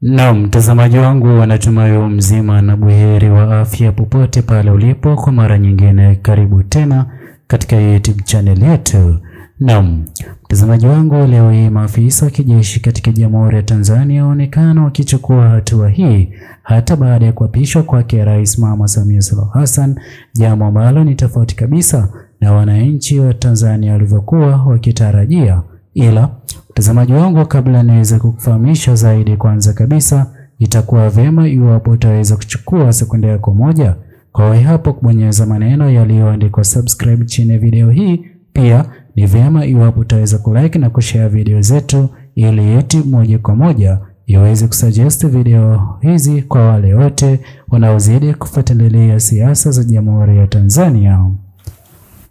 Naam, mtazamaji wangu, natumai mzima na buheri wa afya popote pale ulipo. Kwa mara nyingine karibu tena katika YouTube channel yetu. Naam, mtazamaji wangu, leo hii maafisa wa kijeshi katika Jamhuri ya Tanzania waonekana wakichukua hatua hii hata baada ya kuapishwa kwake Rais Mama Samia Suluhu Hassan, jambo ambalo ni tofauti kabisa na wananchi wa Tanzania walivyokuwa wakitarajia. Ila mtazamaji wangu, kabla niweze kukufahamisha zaidi, kwanza kabisa itakuwa vyema iwapo utaweza kuchukua sekunde yako moja kwa hapo kubonyeza maneno yaliyoandikwa subscribe chini ya video hii. Pia ni vyema iwapo utaweza kulike na kushare video zetu ili YouTube moja kwa moja iweze kusuggest video hizi kwa wale wote wanaozidi kufuatilia siasa za Jamhuri ya Tanzania.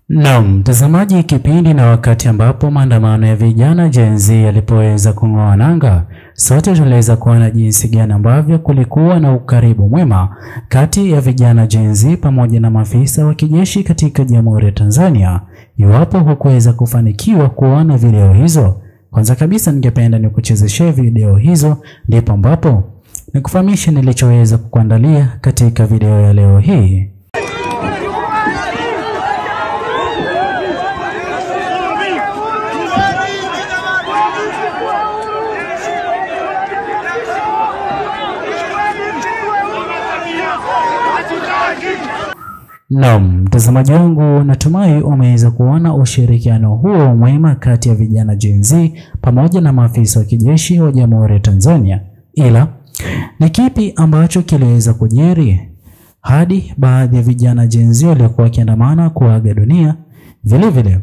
Naam, mtazamaji, kipindi na wakati ambapo maandamano ya vijana Gen Z yalipoweza kung'oa nanga, sote tuliweza kuona jinsi gani ambavyo kulikuwa na ukaribu mwema kati ya vijana Gen Z pamoja na maafisa wa kijeshi katika Jamhuri ya Tanzania. Iwapo hukuweza kufanikiwa kuona video hizo, kwanza kabisa ningependa nikuchezeshe video hizo, ndipo ambapo nikufahamisha nilichoweza kukuandalia katika video ya leo hii. Naam, mtazamaji wangu, natumai umeweza kuona ushirikiano huo mwema kati ya vijana Gen Z pamoja na maafisa wa kijeshi wa Jamhuri ya Tanzania. Ila ni kipi ambacho kiliweza kujiri hadi baadhi ya vijana Gen Z waliokuwa wakiandamana kuaga dunia? Vile vile,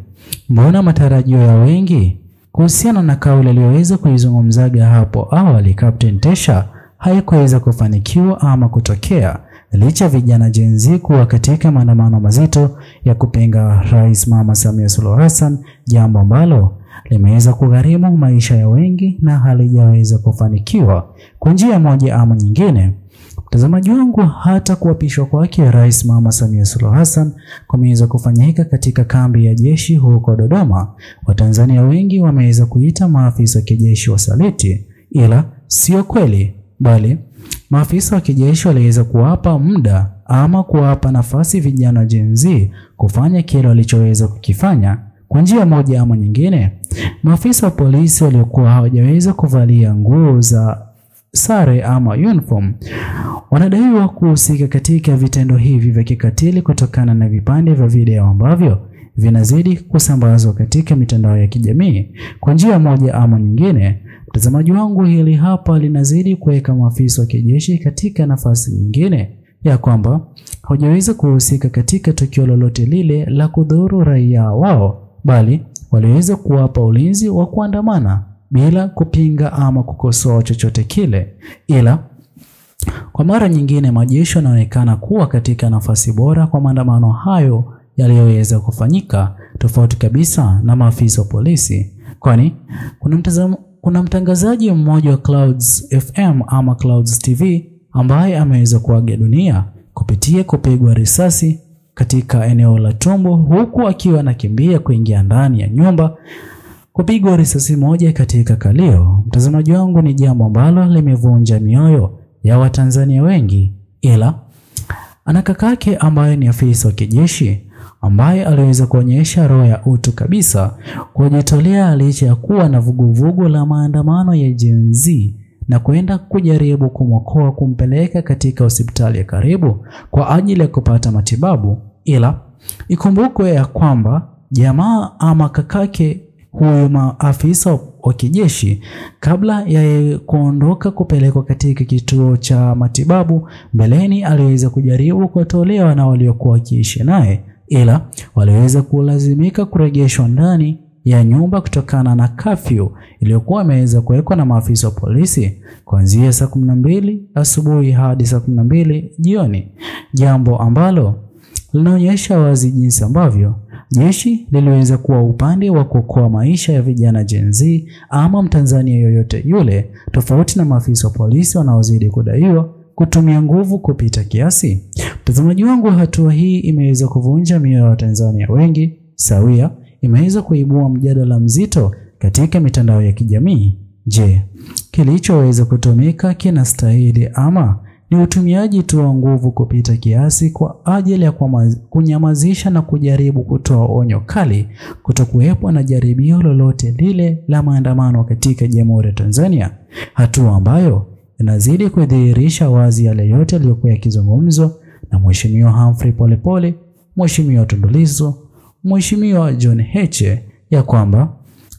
mbona matarajio ya wengi kuhusiana na kauli aliyoweza kuizungumzaga hapo awali Captain Tesha haikuweza kufanikiwa ama kutokea, licha vijana Gen Z kuwa katika maandamano mazito ya kupinga Rais Mama Samia Suluhu Hassan, jambo ambalo limeweza kugharimu maisha ya wengi na halijaweza kufanikiwa kwa njia moja ama nyingine. Mtazamaji wangu, hata kuapishwa kwake Rais Mama Samia Suluhu Hassan kumeweza kufanyika katika kambi ya jeshi huko Dodoma. Watanzania wengi wameweza kuita maafisa wa kijeshi wasaliti, ila sio kweli, bali maafisa wa kijeshi waliweza kuwapa muda ama kuwapa nafasi vijana Gen Z kufanya kile walichoweza kukifanya kwa njia moja ama nyingine. Maafisa wa polisi waliokuwa hawajaweza kuvalia nguo za sare ama uniform wanadaiwa kuhusika katika vitendo hivi vya kikatili kutokana na vipande vya video ambavyo vinazidi kusambazwa katika mitandao ya kijamii kwa njia moja ama nyingine. Mtazamaji wangu, hili hapa linazidi kuweka maafisa wa kijeshi katika nafasi nyingine ya kwamba hawajaweza kuhusika katika tukio lolote lile la kudhuru raia wao, bali waliweza kuwapa ulinzi wa kuandamana bila kupinga ama kukosoa chochote kile. Ila kwa mara nyingine majeshi yanaonekana kuwa katika nafasi bora kwa maandamano hayo yaliyoweza kufanyika, tofauti kabisa na maafisa wa polisi, kwani kuna mtangazaji mmoja wa Clouds FM ama Clouds TV ambaye ameweza kuaga dunia kupitia kupigwa risasi katika eneo la tumbo, huku akiwa anakimbia kuingia ndani ya nyumba kupigwa risasi moja katika kalio. Mtazamaji wangu, ni jambo ambalo limevunja mioyo ya Watanzania wengi. Ila ana kakake ambaye ni afisa wa kijeshi ambaye aliweza kuonyesha roho ya utu kabisa kujitolea licha ya kuwa na vuguvugu la maandamano ya Gen Z na kwenda kujaribu kumwokoa, kumpeleka katika hospitali ya karibu kwa ajili ya kupata matibabu. Ila ikumbukwe ya kwamba jamaa ama kakake huyu maafisa wa kijeshi, kabla ya kuondoka kupelekwa katika kituo cha matibabu, mbeleni aliweza kujaribu kutolewa na waliokuwa wakiishi naye, ila waliweza kulazimika kurejeshwa ndani ya nyumba kutokana na curfew iliyokuwa imeweza kuwekwa na maafisa wa polisi kuanzia saa 12 asubuhi hadi saa 12 jioni, jambo ambalo linaonyesha wazi jinsi ambavyo jeshi liliweza kuwa upande wa kuokoa maisha ya vijana Gen Z ama Mtanzania yoyote yule, tofauti na maafisa wa polisi wanaozidi kudaiwa kutumia nguvu kupita kiasi. Mtazamaji wangu, hatua hii imeweza kuvunja mioyo ya Tanzania wengi, sawia imeweza kuibua mjadala mzito katika mitandao ya kijamii. Je, kilichoweza kutumika kinastahili ama ni utumiaji tu wa nguvu kupita kiasi kwa ajili ya kunyamazisha na kujaribu kutoa onyo kali kutokuwepo na jaribio lolote lile la maandamano katika Jamhuri ya Tanzania, hatua ambayo inazidi kudhihirisha wazi yale yote yaliyokuwa yakizungumzwa na Mheshimiwa Humphrey Polepole, Mheshimiwa Tundu Lissu, Mheshimiwa John Heche, ya kwamba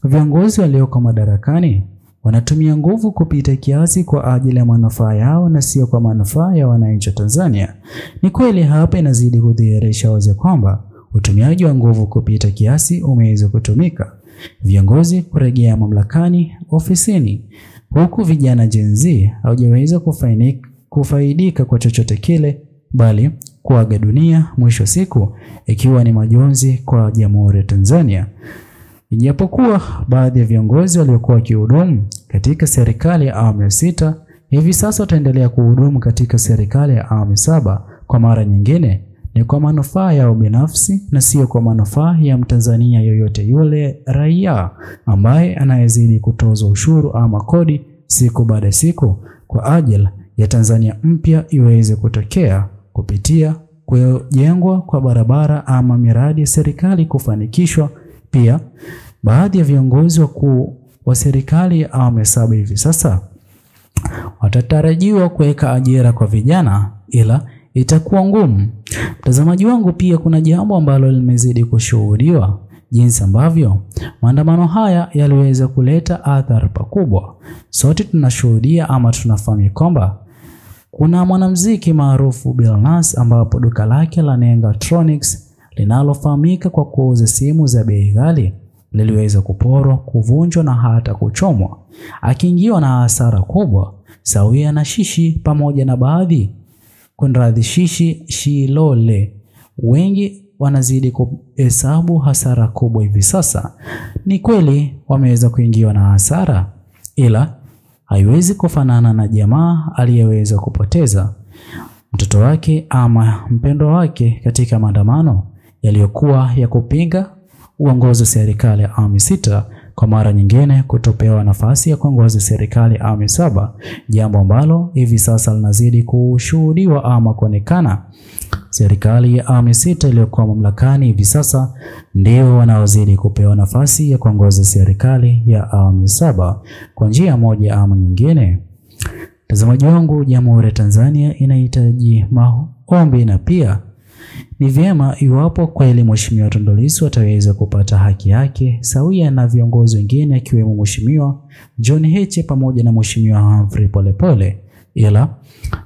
viongozi walioko madarakani wanatumia nguvu kupita kiasi kwa ajili ya manufaa yao na sio kwa manufaa ya wananchi wa Tanzania. Ni kweli hapa inazidi kudhihirisha wazi kwamba utumiaji wa nguvu kupita kiasi umeweza kutumika, viongozi kurejea mamlakani ofisini, huku vijana Gen Z hawajaweza kufaidika kwa chochote kile, bali kuaga dunia mwisho siku ikiwa ni majonzi kwa Jamhuri ya Tanzania. Ijapokuwa baadhi ya viongozi waliokuwa wakihudumu katika serikali ya awamu ya 6 hivi sasa wataendelea kuhudumu katika serikali ya awamu 7 kwa mara nyingine, ni kwa manufaa yao binafsi na sio kwa manufaa ya Mtanzania yoyote yule raia ambaye anayezidi kutozwa ushuru ama kodi siku baada ya siku kwa ajili ya Tanzania mpya iweze kutokea kupitia kujengwa kwa barabara ama miradi ya serikali kufanikishwa. Pia baadhi ya viongozi wakuu wa serikali ya awamu ya 7 hivi sasa watatarajiwa kuweka ajira kwa vijana, ila itakuwa ngumu. Mtazamaji wangu, pia kuna jambo ambalo limezidi kushuhudiwa, jinsi ambavyo maandamano haya yaliweza kuleta athari pakubwa. Sote tunashuhudia ama tunafahamu kwamba kuna mwanamuziki maarufu Billnass ambapo duka lake la Nenga Electronics linalofahamika kwa kuuza simu za bei ghali liliweza kuporwa, kuvunjwa na hata kuchomwa, akiingiwa na hasara kubwa sawia na Shishi pamoja na baadhi Shishi Shilole. Wengi wanazidi kuhesabu hasara kubwa hivi sasa. Ni kweli wameweza kuingiwa na hasara, ila haiwezi kufanana na jamaa aliyeweza kupoteza mtoto wake ama mpendwa wake katika maandamano yaliyokuwa ya kupinga uongozi wa serikali ya awamu 6 kwa mara nyingine kutopewa nafasi ya kuongoza serikali ya awamu 7, jambo ambalo hivi sasa linazidi kushuhudiwa ama kuonekana. Serikali ya awamu 6 iliyokuwa mamlakani hivi sasa ndio wanaozidi kupewa nafasi ya kuongoza serikali ya awamu 7 kwa njia moja ama nyingine. Mtazamaji wangu, Jamhuri ya Tanzania inahitaji maombi, na pia ni vyema iwapo kweli Mheshimiwa Tundu Lissu ataweza kupata haki yake sawia na viongozi wengine akiwemo Mheshimiwa John Heche pamoja na Mheshimiwa Humphrey Polepole. Ila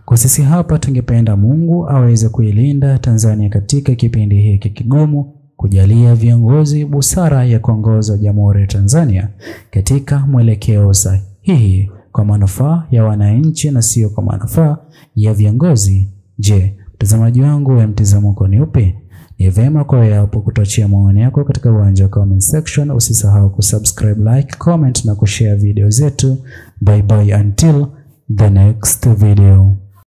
kwa sisi hapa tungependa Mungu aweze kuilinda Tanzania katika kipindi hiki kigumu, kujalia viongozi busara ya kuongoza Jamhuri ya Tanzania katika mwelekeo sahihi kwa manufaa ya wananchi na sio kwa manufaa ya viongozi. Je, mtazamaji wangu, mtazamo wako ni upi? Ni vyema kwa wewe hapo kutochia maoni yako katika uwanja wa comment section. Usisahau kusubscribe, like, comment na kushare video zetu. Bye bye until the next video.